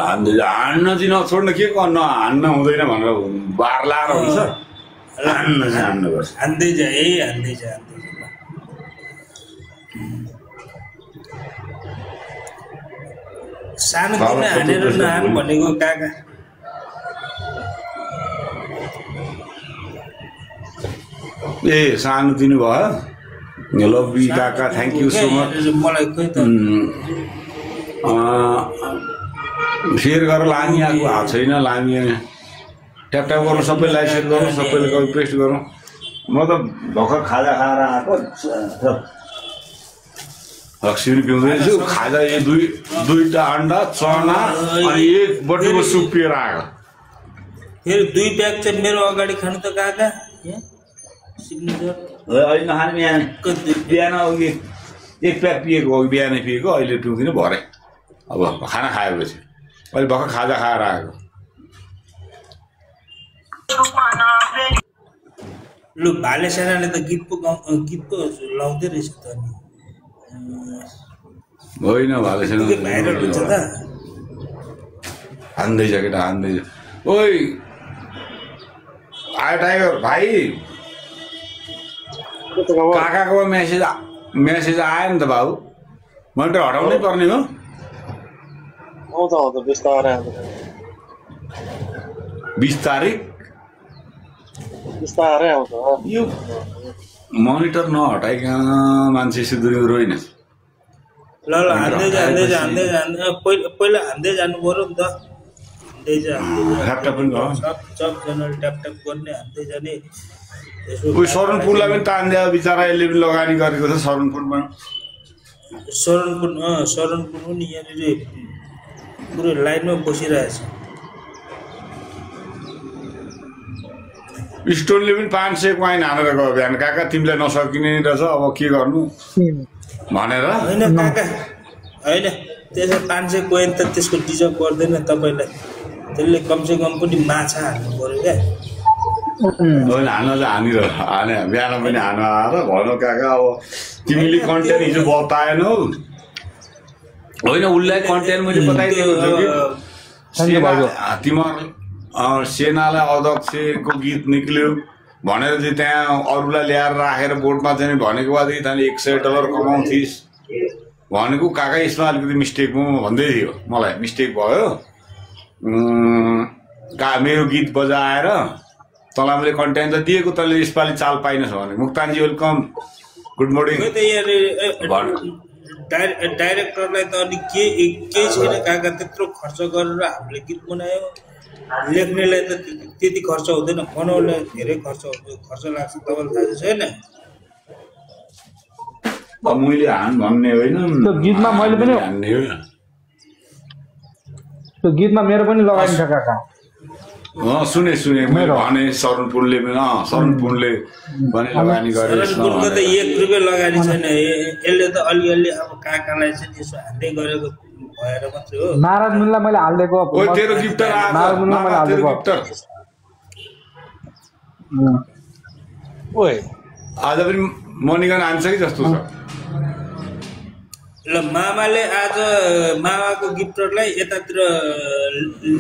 हान्न चाहिँ नछोड्न के गर्नु हान्न हुँदैन भनेर बार लाएर हुन्छ हान्न चाहिँ हान्नुपर्छ हान्दै जा हान्दै जा सानो दिन हानेर नहान भनेको काका ए सानो दिनु भयो लभ यु काका थ्याङ्क यू सो मच मलाई खोइ त सेयर गरेर लामी आएको हात छैन लामी ट्याप ट्याप गरौँ सबैलाई सेयर गरौँ सबैले कपी पेस्ट गरौँ म त भर्खर खाजा खाएर आएको रक्सी पिउँदैछु खाजा दुईटा अन्डा चना अनि एक बटुको सुप पिएर आएको फेरि 2 प्याक चाहिँ मेरो अगाडि खानु त काका सिग्नेचर अहिले नखाने बिहान अघि 1 प्याक पिएको अघि बिहानै पिएको अहिले पिउँदिनँ भरे अब खाना खाएपछि अहिले भर्खर खाजा खाएर आएको लु भाले सेनाले त गीत पो लाउँदै रहेछ त नि होइन भाले सेना भाइरल हुन्छ त हान्दैछ केटा हान्दैछ ओइ आयो टाइगर भाइ काकाको मेसेज आयो नि त बाबु मैले त हटाउनै पर्ने हो आउँछ 20 तारिक बिस्तारै आउँछ यो मोनिटर नहटाइकन मान्छे सिद्धि रोइन ल हान्दै जा पहिला हान्दै जानु पर्यो नि त हान्दै जा सबजनाले ट्याप ट्याप गर्ने हान्दै जाने उयो शरणपुरलाई पनि तान्दियो बिचरा यसले पनि लगानी गरेको छ शरणपुरमा शरणपुर पनि यहाँनिर पुरै लाइनमा बसिरहेछ स्टोनले पनि 500 कोइन हानेर गयो बिहान काका तिमीलाई नसकिने रहेछ अब के गर्नु भनेर होइन काका होइन त्यसो 500 कोइन त त्यसको डिजर्भ गर्दैन तपाईँलाई त्यसले कमसेकम पनि माछा हान्नु पर्यो क्या होइन हान्न चाहिँ हाने बिहान पनि हान आएर भनौँ काका अब तिमीले कन्टेन्ट हिजो बताएनौ होइन उसलाई कन्टेन्ट मैले बताइदिएको छु कि तिमीहरू सेनालाई अध्यक्षको गीत निक्ल्यो भनेर चाहिँ त्यहाँ अरूलाई ल्याएर राखेर बोर्डमा चाहिँ भनेको बादेखि तैँले $100 कमाउँथिस् भनेको काका यसमा अलिकति मिस्टेक भन्दै थियो मलाई मिस्टेक भयो मेरो गीत बजाएर तँलाई मैले कन्टेन्ट त दिएको तैँले यसपालि चाल पाइनस् भने मुक्तानजी वेलकम गुड मर्निङ डाइरेक्टरलाई त अनि केही छैन काका त्यत्रो खर्च गरेर हामीले गीत बनायो लेख्नेलाई त त्यति खर्च हुँदैन बनाउनलाई धेरै खर्च लाग्छ तपाईँलाई थाहा छैन मैले हान भन्ने होइन त्यो गीतमा मैले पनि हान्ने हो त्यो गीतमा मेरो पनि लगाइन्छ काका सुने मैले भने शरणपुरले पनि लगानी गरेर शरणपुरको त 1 रुपैयाँ लगानी छैन यसले त अलिअलि अब काकालाई चाहिँ यसो हान्दै गरेको भएर मात्रै हो नाराज मुल्ला मैले हाल्दिएको ओइ तेरो गिफ्टर नाराज मुल्ला मैले हाल्दिएको ओइ आज पनि मनिगन आन्छ कि जस्तो छ ल मामाले आज मामाको गिफ्टरलाई यतातिर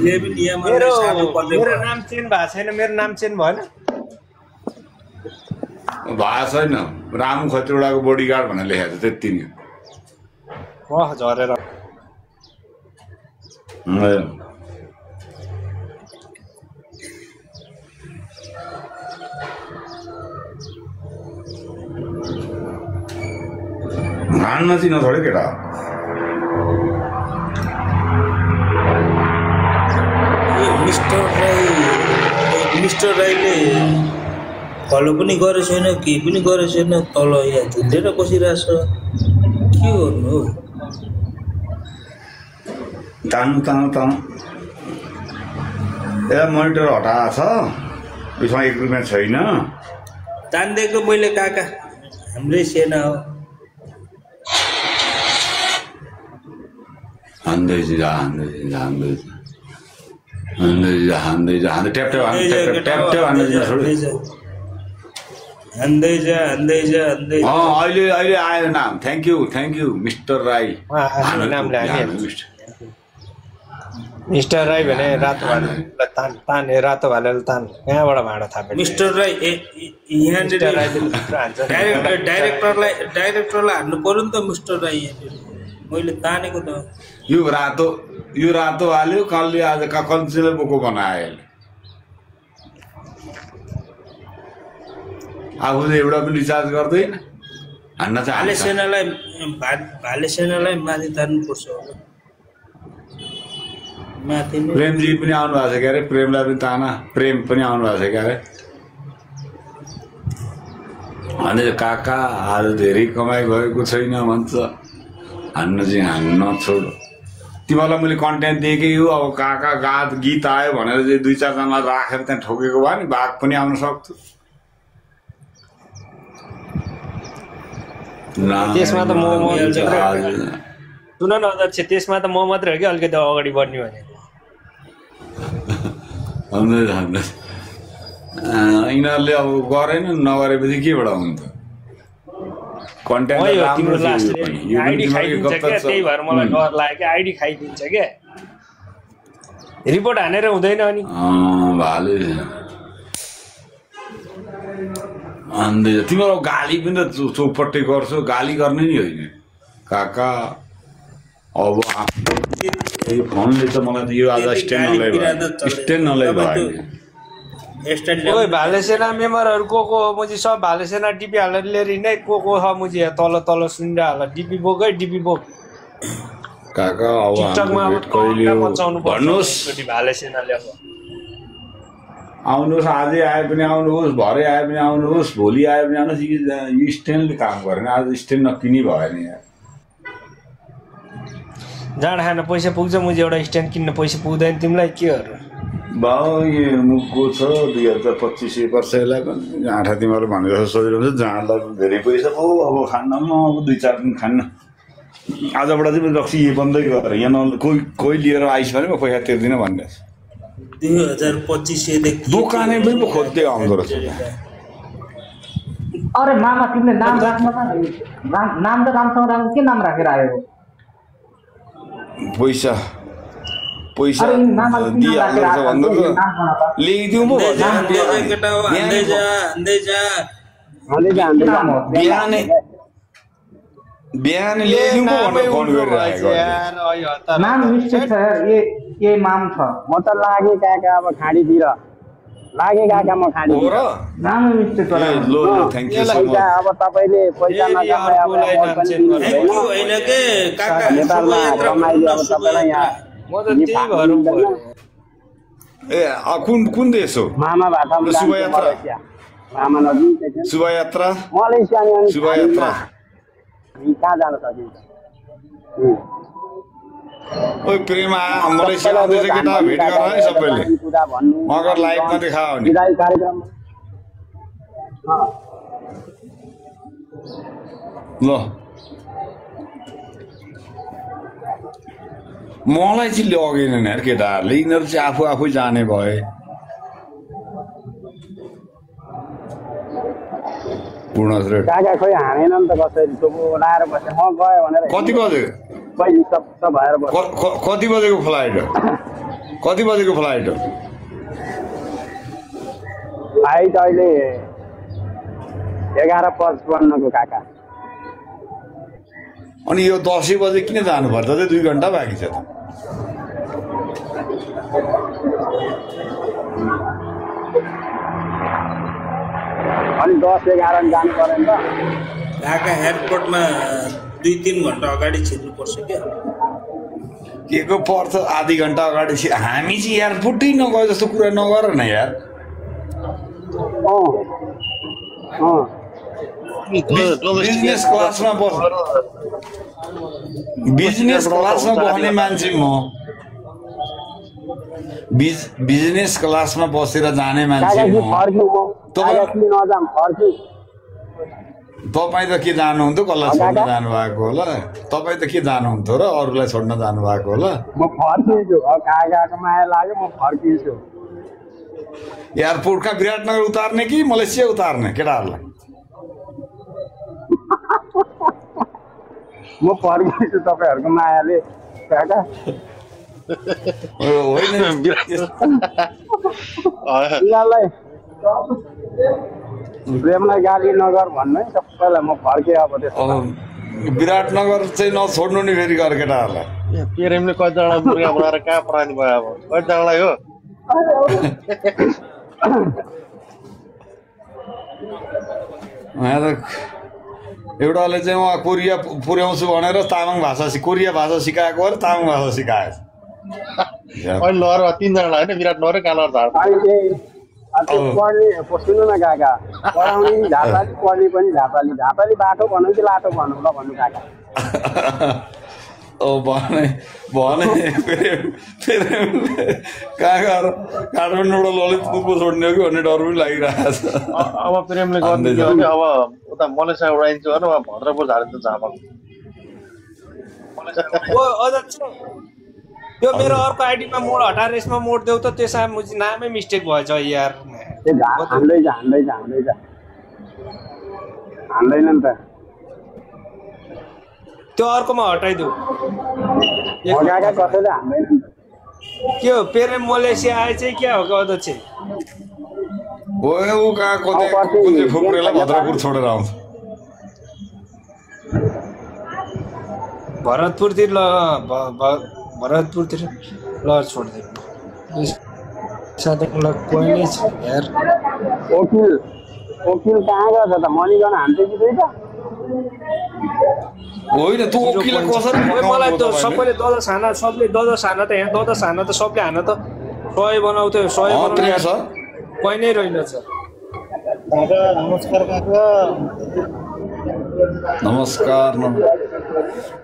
लेबिनियामा मेरो नाम चेन्ज भएको छैन मेरो नाम चेन्ज भएन भएको छैन रामु खत्रीवालाको बडीगार्ड भनेर लेखेको छ त्यति नै झरेर हान्न चाहिँ नछोड्यो केटा मिस्टर राईले फलो पनि गरेको छैन केही पनि गरेको छैन तल यहाँ झुन्डेर बसिरहेछ के गर्नु हो तान्नु ए मोनिटर हटाएको छ उसमा 1 रुपैयाँ छैन तान्दिएको मैले काका हाम्रै सेना हो हान्दैछ ट्याप ट्याप हान्दै जा अहिले अहिले आयो नाम थ्याङ्क यू मिस्टर राई नामले हामी मिस्टर राई भने रातो भाले ताने रातो भालेले तान कहाँबाट भाँडा थापे मिस्टर राई यहाँनिर डाइरेक्टरलाई हान्नु पर्यो नि त मिस्टर राई यहाँनिर मैले तानेको त यो रातो हाल्यो कसले आज कन्सिलर बोको बनायो आफूले एउटा पनि रिचार्ज गर्दैन हान्न चाहिँ भाले सेनालाई माथि तान्नुपर्छ होला माथि प्रेमजी पनि आउनु भएको छ क्यारे प्रेमलाई पनि ताना प्रेम पनि आउनु भएको छ क्यारे अनि काका आज धेरै कमाइ भएको छैन भन्छ हान्न चाहिँ हान्न छोड तिमीलाई मैले कन्टेन्ट दिएकै हो अब काका गीत आयो भनेर चाहिँ 2-4 जना राखेर त्यहाँ ठोकेको भए नि भाग पनि आउन सक्थ्यो त्यसमा त म सुन न अध्यक्ष त्यसमा त म मात्रै हो कि अलिकति अगाडि बढ्ने भनेको यिनीहरूले अब गरेन नगरेपछि केबाट हुन्छ कन्टेन्ट आइडी खाइदिन्छ क्या त्यही भएर मलाई डर लाग्यो क्या आइडी खाइदिन्छ क्या रिपोर्ट हानेर हुँदैन अनि भाले अन्त तिम्रो गाली पनि त चौपट्टि गर्छौ गाली गर्ने नि होइन काका अब यो फोनले त मलाई त यो आज स्ट्यान्ड नलै भयो ओइ भाले सेना मेम्बरहरू को मुझे सब भाले सेना डिपी हालेर लिएर हिँड्ने को छ मुझे तल सुनिरहला डिपी बोक है डिपी बोक काका अब टिकटकमा बचाउनु भन्नुहोस् भाले सेनाले अब आउनुहोस् आजै आए पनि आउनुहोस् भरे आए पनि आउनुहोस् भोलि आए पनि आउनुहोस् यो स्ट्यान्डले काम गरेन आज स्ट्यान्ड नकिनी भयो नि यार जाँड खान पैसा पुग्छ मुझे एउटा स्ट्यान्ड किन्न पैसा पुग्दैन तिमीलाई के हो भाउ यो मुखको छ 2025 वर्षलाई पनि आँठा तिमीहरू भने जस्तो सोचिरहन्छ जाँडलाई धेरै पैसा हो अब खान्न म अब 2-4 दिन खान्न आजबाट चाहिँ रक्सी यो बन्दै गरेर यहाँ कोही लिएर आइस भने म पैसा तिर्दिनँ भन्ने 2025 देखि दोकाने पनि खोज्दै आउँदो रहेछ अरे मामा तिमीले नाम राख्न नाम त राम्रोसँग राख्नु के नाम राखेर आयो पैसा दिइहाल्दो भन्दा ल्याइदिउँ पो बिहान ल्याइदिउँ पो भनेर फोन गरिरहेको नाम मिस्टेक छ ये माम छ म त लागे काका अब खाडीतिर लागे काका म खाडी हो र नाम मिस्टेक छ लो थ्यांक यू सो मच अब तपाईले पैसा नकमाए अब होइन के काका नेपालमा कमाइले अब तपाईलाई यहाँ म त त्यही भएर ए कुन देश हो मामा भाटा शुभयात्रा मामा नदी शुभयात्रा मलेसिया अनि शुभयात्रा कहाँ जान सकिन्छ ओइ प्रेम मलेसिया आउँदैछ केटा भेट गर है सबैले मगर लाइभमा देखाओ नि कार्यक्रम ल मलाई चाहिँ लगेन यार केटाहरूले यिनीहरू चाहिँ आफू जाने भए काका खोइ हानेन नि त कसरी टोपो लाएर बसे म गयो भनेर कति बजे पहिले सब भएर बस्यो कति बजेको फ्लाइट हो कति बजेको फ्लाइट हो फ्लाइट अहिले 11:55 को काका अनि यो 10 बजे किन जानु पर्छ त 2 घण्टा बाँकी छ त अनि 10-11 जानु पर्यो नि त ढाका एयरपोर्टमा 2-3 घण्टा अगाडि छिर्नु पर्छ क्या के को पर्छ आधी घण्टा अगाडि हामी चाहिँ एयरपोर्टै नगयो जस्तो कुरा नगर न यार बिजनेस क्लासमा बस्ने मान्छे म बिजनेस क्लासमा बसेर जाने मान्छे तपाईँ त के जानुहुन्थ्यो कसलाई छोड्न जानुभएको होला तपाईँ त के जानुहुन्थ्यो र अरूलाई छोड्न जानुभएको होला म फर्किन्छु काकाको माया लाग्यो म फर्किन्छु एयरपोर्टका विराटनगर उतार्ने कि मलेसिया उतार्ने केटाहरूलाई म फर्किन्छु तपाईँहरूको मायाले काका होइन यिनीहरूलाई प्रेमलाई गाली नगर भन्नु है सबैलाई म फर्केँ अब त्यसो विराटनगर चाहिँ नछोड्नु नि फेरि घर केटाहरूलाई प्रेमले कतिजना मुर्गा बनाएर कहाँ पठाउने भयो अब कतिजनालाई हो यहाँ त एउटाले चाहिँ उहाँ कोरिया पुर्याउँछु भनेर तामाङ भाषा कोरिया भाषा सिकाएको अरे तामाङ भाषा सिकाएछ अहिले लहर 3 जना होइन विराटनगर कालर झार पढ्ने सुन्नु न काका पढाउने झापाली पढ्ने पनि झापाली झापाली बाटो भनौँ कि लाटो भनौँ ल भन्नु काका भने कहाँ काठमाडौँबाट ललितपुरको छोड्ने हो कि भन्ने डर पनि लागिरहेको छ अब प्रेमले गर्दै थियो भने अब उता मलेसिया उडाइन्छ भने अब भद्रपुर झारिन्छ झापा यो मेरो अर्को आइडीमा मोड हटाएर यसमा मोड देऊ त त्यसमा नामै मिस्टेक भएछ यार हान्दैन नि त त्यो अर्कोमा हटाइदेऊ कसैले हान्दैन के हो प्रेम मलेसिया आए चाहिँ क्या हो अध्यक्ष भद्रपुर छोडेर आउँछ भरतपुरतिर भरतपुरतिर ल छोडिदिनु कोही नै छ यार वकिल कहाँ गयो त मणिगन हान्छ कि त्यही त होइन तँ वकिललाई कसरी मलाई त सबैले ददा साना सबले ददा साना त यहाँ ददा साना त सबले हान त 100 बनाउँथ्यो 100 बनाउँछ कोही नै रहेनछ नमस्कार काका नमस्कार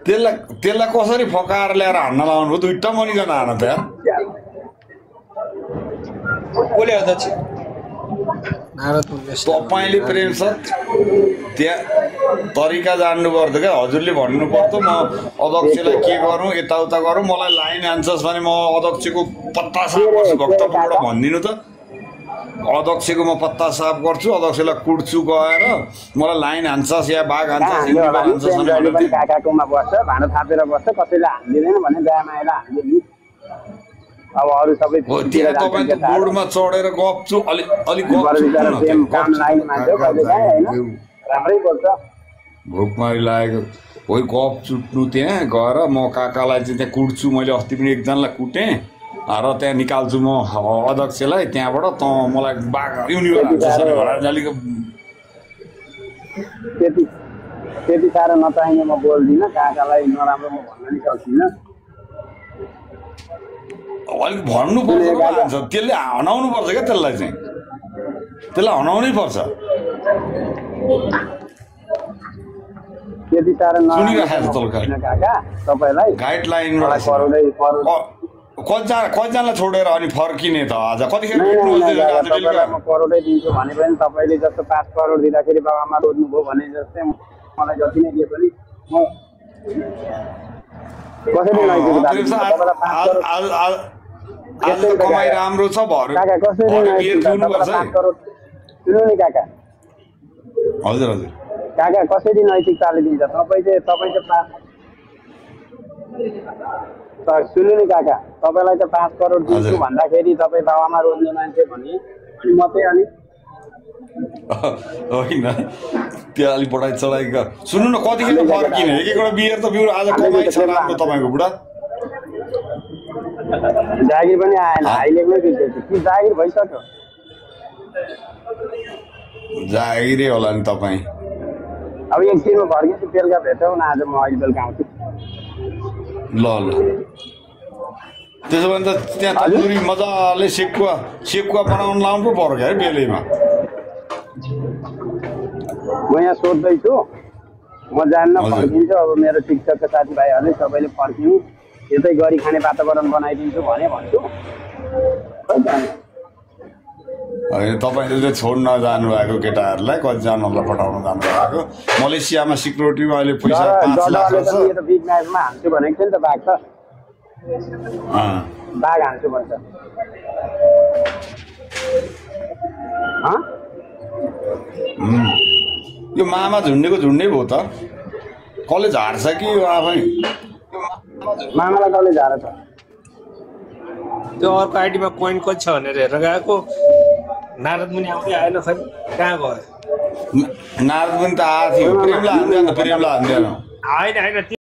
त्यसलाई कसरी फकाएर ल्याएर हान्न लाउनु दुईटा मनिकन हान त यार बोले अध्यक्ष तपाईँले प्रेम सर त्यहाँ तरिका जान्नु पर्छ क्या हजुरले भन्नु पर्छ म अध्यक्षलाई के गरौँ यताउता गरौँ मलाई लाइन हान्छस् भने म अध्यक्षको पत्ता साफ गर्छु भक्तपुरबाट भनिदिनु त अध्यक्षको म पत्ता साफ गर्छु अध्यक्षलाई कुट्छु गएर मलाई लाइन हान्छस् या बाघ हान्छस् काकाकोमा बस्छ भाँडो थापेर बस्छ कसैले हान्दिँदैन भने बिहामा आएर हान्दिनु अब अरू सबै त्यहाँ तपाईँको बोर्डमा चढेर गप्छु अलिक भोकमारी लागेको हो गफ चुट्नु त्यहाँ गएर म काकालाई चाहिँ त्यहाँ कुट्छु मैले अस्ति पनि एकजनालाई कुटेँ र त्यहाँ निकाल्छु म अध्यक्षलाई त्यहाँबाट त मलाई बाघ अलिक त्यति साह्रो नचाहिने म बोल्दिनँ काकालाई नराम्रो म भन्न नि सक्दिनँ अलिक भन्नुपर्छ त्यसले हनाउनु पर्छ क्या त्यसलाई चाहिँ त्यसलाई हनाउनै पर्छ त्यति साह्रो सुनिराखेको छ तपाईँलाई गाइडलाइनबाट कतिजनालाई छोडेर अनि फर्किने त आज कतिखेर करोडै दिन्छु भने पनि तपाईँले जस्तो 5 करोड दिँदाखेरि बाबामा रोज्नुभयो भने जस्तै मलाई जति नै दिए पनि म कसरी आज त कमाइ राम्रो छ सुन्नु नि काका हजुर हजुर काका कसरी नैतिकताले दिन्छ तपाईँ चाहिँ सुन्नु नि काका तपाईँलाई त 5 करोड दिन्छु भन्दाखेरि तपाईँ बाबामा रोज्ने मान्छे भने अनि म चाहिँ अनि होइन त्यो अलिक बढाइ चढाइ सुन्नु न कतिखेर फर्किने एक एकवटा बियर त बिउ आज कमाइ छ राम्रो तपाईँको बुढा जागिर पनि आएन अहिले पनि दिँदैछु कि जागिर भइसक्यो जागिरै होला नि तपाईँ अब एकछिनमा फर्किन्छु बेलुका भेटौँ न आज म अहिले बेलुका आउँछु ल त्यसो भने त त्यहाँ तन्दुरी मजाले सेकुवा बनाउनु लाउनु पो पर्यो क्या है बेलैमा म यहाँ सोध्दैछु म जान्न फर्किन्छु अब मेरो शिक्षकका साथीभाइहरूले सबैले फर्किनु यतै गरी खाने वातावरण बनाइदिन्छु भने भन्छु होइन तपाईँले चाहिँ छोड्न जानुभएको केटाहरूलाई कतिजनालाई पठाउन जानुभएको मलेसियामा सिक्युरिटीमा अहिले पैसा 5 लाख बिग म्याचमा हान्छु भनेको थियो नि त बाघ त बाघ हान्छु भन्छ यो मामा झुन्डेको झुन्डै भयो त कसले झार्छ कि यो आफै मामालाई कसले झारेछ त्यो अर्को आइडीमा कोइन कति छ भनेर हेरेर गएको नारद मुनि आउँदै आएन खै कहाँ गयो नारद पनि त आएको थियो प्रेमलाई हान्दैन होइन